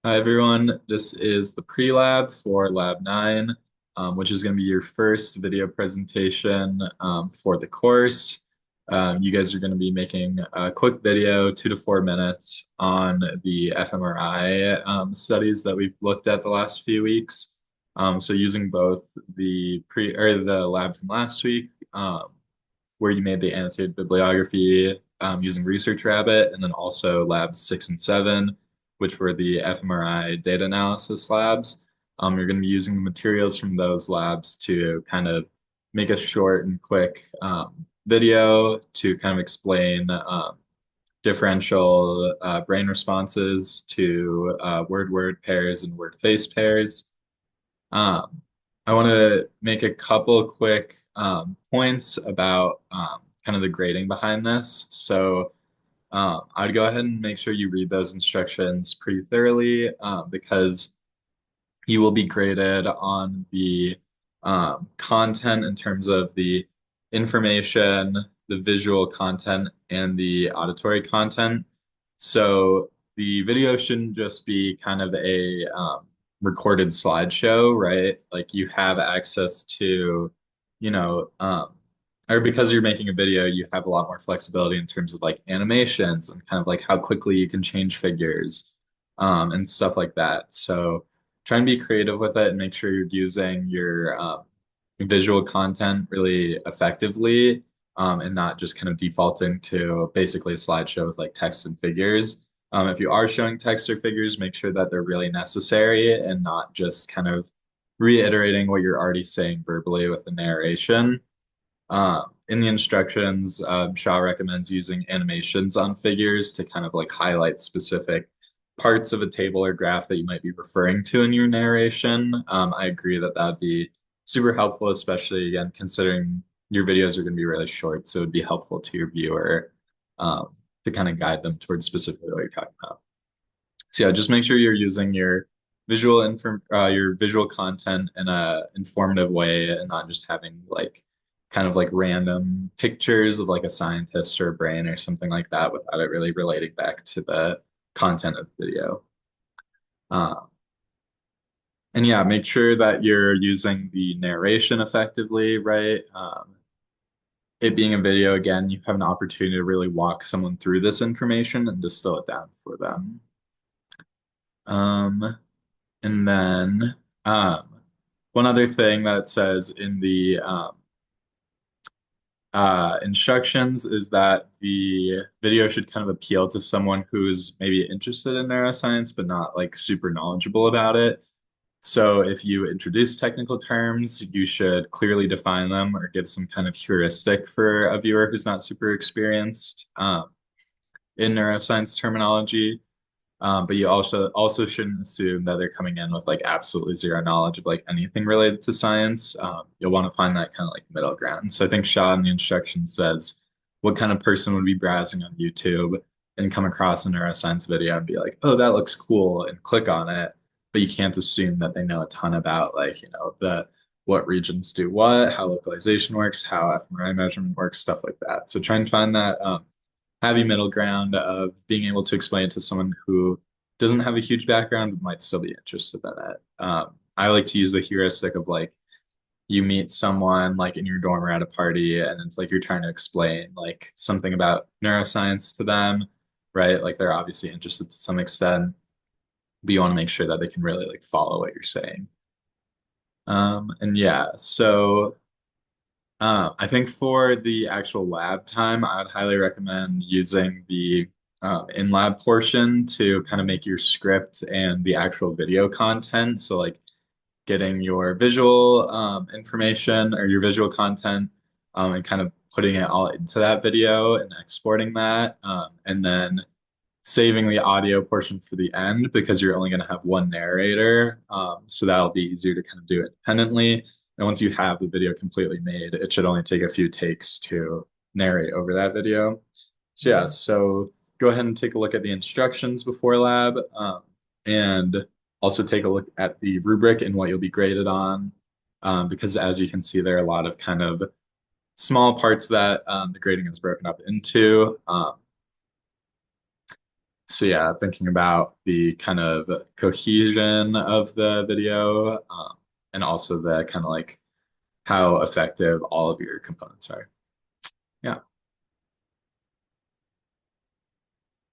Hi everyone, this is the pre-lab for Lab 9, which is going to be your first video presentation for the course. You guys are going to be making a quick video, 2 to 4 minutes, on the fMRI studies that we've looked at the last few weeks. So using both the lab from last week, where you made the annotated bibliography using Research Rabbit, and then also labs 6 and 7, which were the fMRI data analysis labs. You're going to be using the materials from those labs to kind of make a short and quick video to kind of explain differential brain responses to word-word pairs and word-face pairs. Um, I want to make a couple quick points about kind of the grading behind this. So I'd go ahead and make sure you read those instructions pretty thoroughly because you will be graded on the content in terms of the information, the visual content, and the auditory content. So the video shouldn't just be kind of a recorded slideshow, right? Like you have access to, you know, or because you're making a video, you have a lot more flexibility in terms of like animations and kind of like how quickly you can change figures and stuff like that. So try and be creative with it and make sure you're using your visual content really effectively and not just kind of defaulting to basically a slideshow with like text and figures. If you are showing text or figures, make sure that they're really necessary and not just kind of reiterating what you're already saying verbally with the narration. In the instructions, Shaw recommends using animations on figures to kind of like highlight specific parts of a table or graph that you might be referring to in your narration. I agree that that'd be super helpful, especially again, considering your videos are going to be really short. So it'd be helpful to your viewer to kind of guide them towards specifically what you're talking about. So yeah, just make sure you're using your visual content in a informative way and not just having like kind of like random pictures of like a scientist or a brain or something like that without it really relating back to the content of the video. Uh, and yeah, make sure that you're using the narration effectively, right? It being a video, again, you have an opportunity to really walk someone through this information and distill it down for them. Um, And then one other thing that it says in the instructions is that the video should kind of appeal to someone who's maybe interested in neuroscience, but not like super knowledgeable about it. So if you introduce technical terms, you should clearly define them or give some kind of heuristic for a viewer who's not super experienced in neuroscience terminology. But you also shouldn't assume that they're coming in with like absolutely zero knowledge of like anything related to science. You'll want to find that kind of like middle ground. So I think Shaw in the instructions says what kind of person would be browsing on YouTube and come across a neuroscience video and be like, oh, that looks cool, and click on it. But you can't assume that they know a ton about like, the what regions do what, how localization works, how fMRI measurement works, stuff like that. So try and find that happy middle ground of being able to explain it to someone who doesn't have a huge background but might still be interested in it. I like to use the heuristic of like you meet someone like in your dorm or at a party, and it's like you're trying to explain like something about neuroscience to them, right? Like they're obviously interested to some extent, but you want to make sure that they can really like follow what you're saying. And yeah, so I think for the actual lab time, I'd highly recommend using the in-lab portion to kind of make your script and the actual video content. So like getting your visual information or your visual content and kind of putting it all into that video and exporting that. And then saving the audio portion for the end because you're only going to have one narrator. So that'll be easier to kind of do independently. And once you have the video completely made, it should only take a few takes to narrate over that video. So yeah, so go ahead and take a look at the instructions before lab, and also take a look at the rubric and what you'll be graded on. Because as you can see, there are a lot of kind of small parts that the grading is broken up into. So yeah, thinking about the kind of cohesion of the video, and also the kind of like how effective all of your components are. Yeah.